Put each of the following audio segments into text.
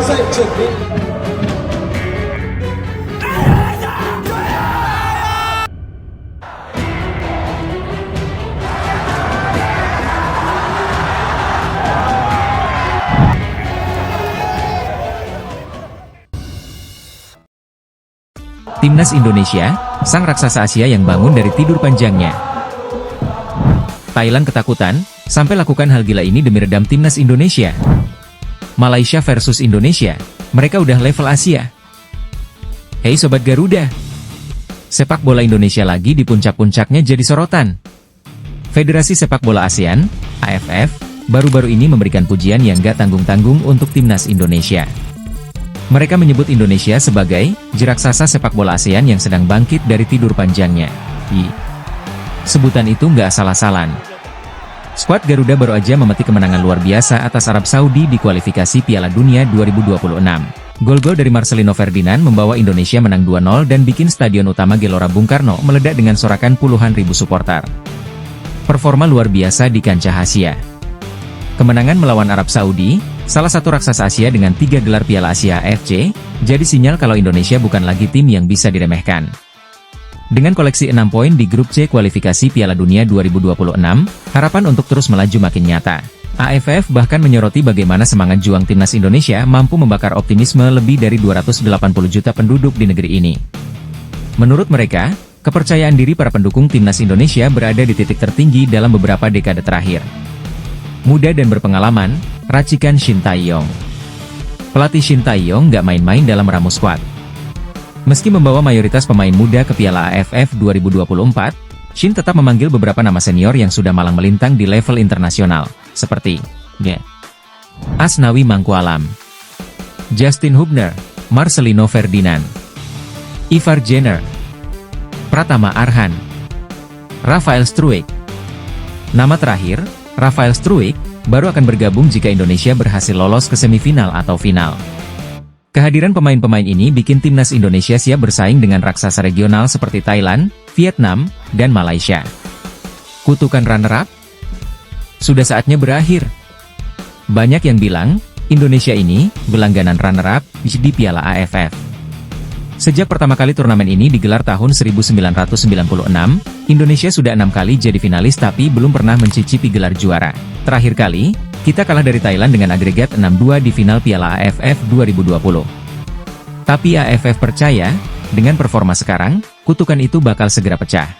在这边。Timnas Indonesia, sang raksasa Asia yang bangun dari tidur panjangnya. Thailand ketakutan, sampai lakukan hal gila ini demi redam Timnas Indonesia. Malaysia versus Indonesia, mereka udah level Asia. Hei Sobat Garuda! Sepak bola Indonesia lagi di puncak-puncaknya jadi sorotan. Federasi Sepak Bola ASEAN, AFF, baru-baru ini memberikan pujian yang gak tanggung-tanggung untuk Timnas Indonesia. Mereka menyebut Indonesia sebagai raksasa sepak bola ASEAN yang sedang bangkit dari tidur panjangnya. Sebutan itu nggak asal-asalan. Skuad Garuda baru aja memetik kemenangan luar biasa atas Arab Saudi di kualifikasi Piala Dunia 2026. Gol-gol dari Marcelino Ferdinand membawa Indonesia menang 2-0 dan bikin Stadion Utama Gelora Bung Karno meledak dengan sorakan puluhan ribu supporter. Performa luar biasa di kancah Asia. Kemenangan melawan Arab Saudi, salah satu raksasa Asia dengan 3 gelar Piala Asia AFC, jadi sinyal kalau Indonesia bukan lagi tim yang bisa diremehkan. Dengan koleksi 6 poin di grup C kualifikasi Piala Dunia 2026, harapan untuk terus melaju makin nyata. AFF bahkan menyoroti bagaimana semangat juang Timnas Indonesia mampu membakar optimisme lebih dari 280 juta penduduk di negeri ini. Menurut mereka, kepercayaan diri para pendukung Timnas Indonesia berada di titik tertinggi dalam beberapa dekade terakhir. Muda dan berpengalaman, racikan Shin Tae-yong. Pelatih Shin Tae-yong nggak main-main dalam meramu skuad. Meski membawa mayoritas pemain muda ke Piala AFF 2024, Shin tetap memanggil beberapa nama senior yang sudah malang melintang di level internasional, seperti Asnawi Mangkualam, Justin Hubner, Marcelino Ferdinand, Ivar Jenner, Pratama Arhan, Rafael Struijk. Nama terakhir, Rafael Struijk, baru akan bergabung jika Indonesia berhasil lolos ke semifinal atau final. Kehadiran pemain-pemain ini bikin Timnas Indonesia siap bersaing dengan raksasa regional seperti Thailand, Vietnam, dan Malaysia. Kutukan runner-up? Sudah saatnya berakhir. Banyak yang bilang, Indonesia ini berlangganan runner-up di Piala AFF. Sejak pertama kali turnamen ini digelar tahun 1996, Indonesia sudah 6 kali jadi finalis tapi belum pernah mencicipi gelar juara. Terakhir kali, kita kalah dari Thailand dengan agregat 6-2 di final Piala AFF 2020. Tapi AFF percaya, dengan performa sekarang, kutukan itu bakal segera pecah.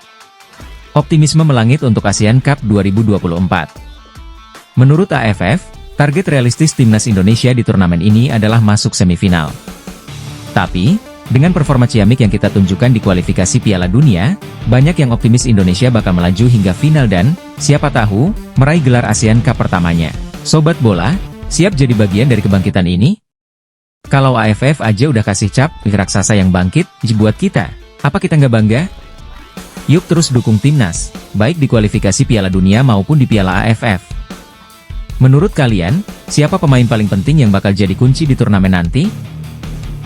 Optimisme melangit untuk ASEAN Cup 2024. Menurut AFF, target realistis Timnas Indonesia di turnamen ini adalah masuk semifinal. Tapi, dengan performa ciamik yang kita tunjukkan di kualifikasi Piala Dunia, banyak yang optimis Indonesia bakal melaju hingga final dan, siapa tahu, meraih gelar ASEAN Cup pertamanya. Sobat bola, siap jadi bagian dari kebangkitan ini? Kalau AFF aja udah kasih cap, raksasa yang bangkit, buat kita, apa kita nggak bangga? Yuk terus dukung Timnas, baik di kualifikasi Piala Dunia maupun di Piala AFF. Menurut kalian, siapa pemain paling penting yang bakal jadi kunci di turnamen nanti?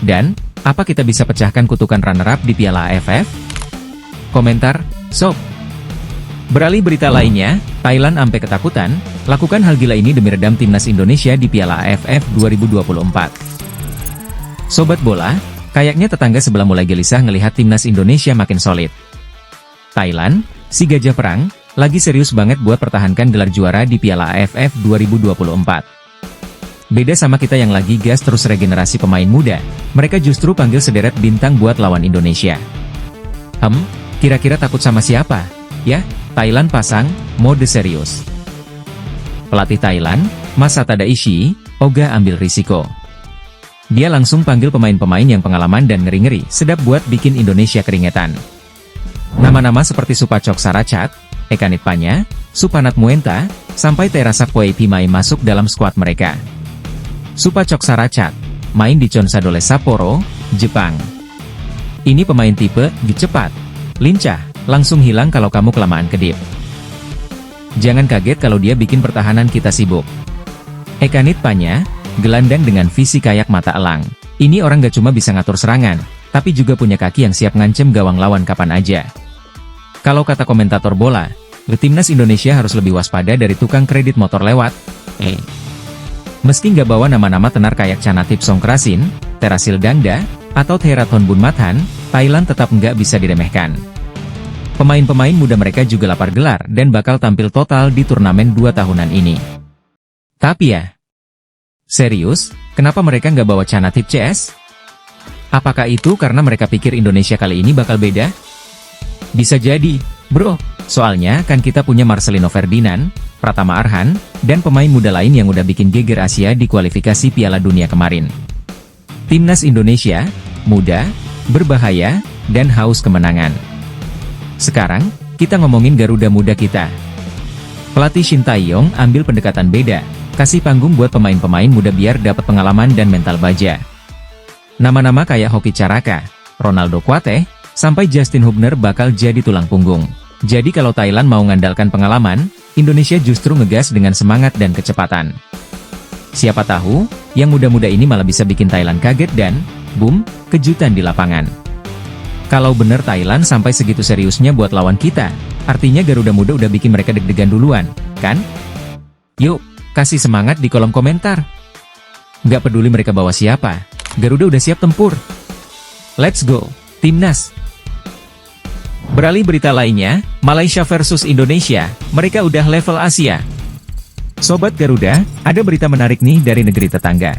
Dan, apa kita bisa pecahkan kutukan runner-up di Piala AFF? Komentar, sob. Beralih berita lainnya, Thailand ampe ketakutan, lakukan hal gila ini demi redam Timnas Indonesia di Piala AFF 2024. Sobat bola, kayaknya tetangga sebelah mulai gelisah ngelihat Timnas Indonesia makin solid. Thailand, si gajah perang, lagi serius banget buat pertahankan gelar juara di Piala AFF 2024. Beda sama kita yang lagi gas terus regenerasi pemain muda, mereka justru panggil sederet bintang buat lawan Indonesia. Kira-kira takut sama siapa? Ya, Thailand pasang mode serius. Pelatih Thailand, Masata Daishi, ogah ambil risiko. Dia langsung panggil pemain-pemain yang pengalaman dan ngeri-ngeri, sedap buat bikin Indonesia keringetan. Nama-nama seperti Supachok Sarachat, Ekanit Panya, Supanat Muenta, sampai Terasa Poe Pimai masuk dalam skuad mereka. Supachok Sarachat, main di Consadole Sapporo, Jepang. Ini pemain tipe, cepat, lincah, langsung hilang kalau kamu kelamaan kedip. Jangan kaget kalau dia bikin pertahanan kita sibuk. Ekanit Panya, gelandang dengan visi kayak mata elang. Ini orang gak cuma bisa ngatur serangan, tapi juga punya kaki yang siap ngancem gawang lawan kapan aja. Kalau kata komentator bola, Timnas Indonesia harus lebih waspada dari tukang kredit motor lewat. Meski nggak bawa nama-nama tenar kayak Chanatip Songkrasin, Terasil Dangda, atau Theraton Bunmathan, Thailand tetap nggak bisa diremehkan. Pemain-pemain muda mereka juga lapar gelar dan bakal tampil total di turnamen 2 tahunan ini. Tapi ya, serius, kenapa mereka nggak bawa Chanatip CS? Apakah itu karena mereka pikir Indonesia kali ini bakal beda? Bisa jadi, bro. Soalnya kan kita punya Marcelino Ferdinand, Pratama Arhan, dan pemain muda lain yang udah bikin geger Asia di kualifikasi Piala Dunia kemarin. Timnas Indonesia, muda, berbahaya, dan haus kemenangan. Sekarang, kita ngomongin Garuda muda kita. Pelatih Shin Tae-yong ambil pendekatan beda, kasih panggung buat pemain-pemain muda biar dapat pengalaman dan mental baja. Nama-nama kayak Hoki Caraka, Ronaldo Kuate, sampai Justin Hubner bakal jadi tulang punggung. Jadi kalau Thailand mau ngandalkan pengalaman, Indonesia justru ngegas dengan semangat dan kecepatan. Siapa tahu, yang muda-muda ini malah bisa bikin Thailand kaget dan, boom, kejutan di lapangan. Kalau bener Thailand sampai segitu seriusnya buat lawan kita, artinya Garuda Muda udah bikin mereka deg-degan duluan, kan? Yuk, kasih semangat di kolom komentar. Nggak peduli mereka bawa siapa, Garuda udah siap tempur. Let's go, Timnas! Beralih berita lainnya, Malaysia versus Indonesia, mereka udah level Asia. Sobat Garuda, ada berita menarik nih dari negeri tetangga.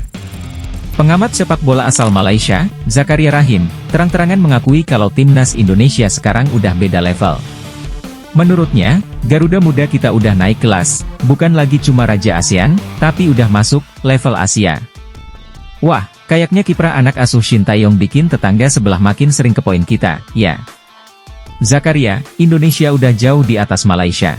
Pengamat sepak bola asal Malaysia, Zakaria Rahim, terang-terangan mengakui kalau Timnas Indonesia sekarang udah beda level. Menurutnya, Garuda Muda kita udah naik kelas, bukan lagi cuma Raja ASEAN, tapi udah masuk level Asia. Wah, kayaknya kiprah anak asuh Shin Tae-yong bikin tetangga sebelah makin sering ke poin kita, ya. Zakaria, Indonesia udah jauh di atas Malaysia.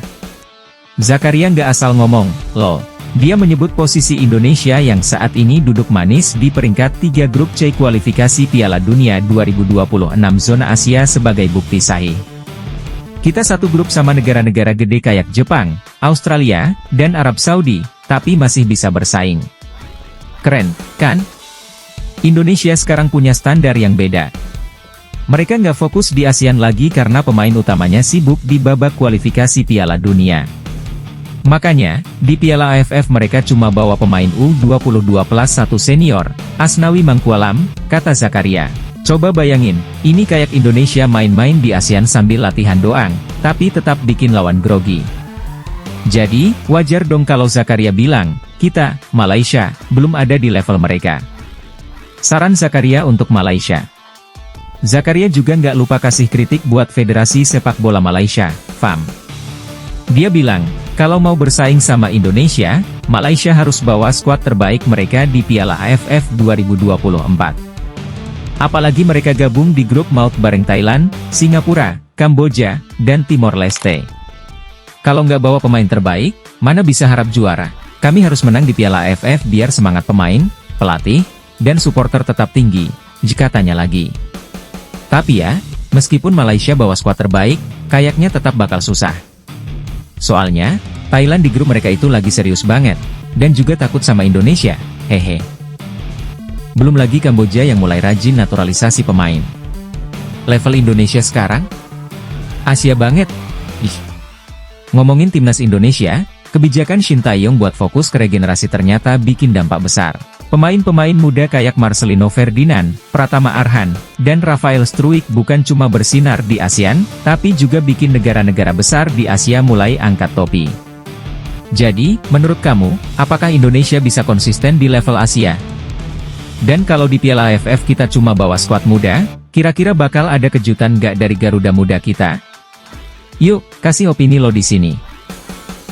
Zakaria nggak asal ngomong, loh. Dia menyebut posisi Indonesia yang saat ini duduk manis di peringkat 3 grup C kualifikasi Piala Dunia 2026 zona Asia sebagai bukti sahih. Kita satu grup sama negara-negara gede kayak Jepang, Australia, dan Arab Saudi, tapi masih bisa bersaing. Keren, kan? Indonesia sekarang punya standar yang beda. Mereka nggak fokus di ASEAN lagi karena pemain utamanya sibuk di babak kualifikasi Piala Dunia. Makanya, di Piala AFF mereka cuma bawa pemain U22 plus 1 senior, Asnawi Mangkualam, kata Zakaria. Coba bayangin, ini kayak Indonesia main-main di ASEAN sambil latihan doang, tapi tetap bikin lawan grogi. Jadi, wajar dong kalau Zakaria bilang, kita, Malaysia, belum ada di level mereka. Saran Zakaria untuk Malaysia. Zakaria juga nggak lupa kasih kritik buat Federasi Sepak Bola Malaysia, FAM. Dia bilang, kalau mau bersaing sama Indonesia, Malaysia harus bawa skuad terbaik mereka di Piala AFF 2024. Apalagi mereka gabung di grup maut bareng Thailand, Singapura, Kamboja, dan Timor Leste. Kalau nggak bawa pemain terbaik, mana bisa harap juara? Kami harus menang di Piala AFF biar semangat pemain, pelatih, dan supporter tetap tinggi, jika tanya lagi. Tapi ya, meskipun Malaysia bawa skuad terbaik, kayaknya tetap bakal susah. Soalnya, Thailand di grup mereka itu lagi serius banget, dan juga takut sama Indonesia, hehe. Belum lagi Kamboja yang mulai rajin naturalisasi pemain. Level Indonesia sekarang? Asia banget. Ih. Ngomongin Timnas Indonesia, kebijakan Shin Tae-yong buat fokus ke regenerasi ternyata bikin dampak besar. Pemain-pemain muda kayak Marcelino Ferdinand, Pratama Arhan, dan Rafael Struijk bukan cuma bersinar di ASEAN, tapi juga bikin negara-negara besar di Asia mulai angkat topi. Jadi, menurut kamu, apakah Indonesia bisa konsisten di level Asia? Dan kalau di Piala AFF kita cuma bawa skuad muda, kira-kira bakal ada kejutan nggak dari Garuda Muda kita? Yuk, kasih opini lo di sini.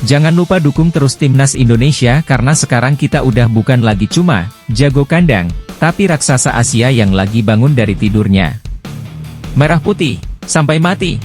Jangan lupa dukung terus Timnas Indonesia karena sekarang kita udah bukan lagi cuma jago kandang, tapi raksasa Asia yang lagi bangun dari tidurnya. Merah putih, sampai mati!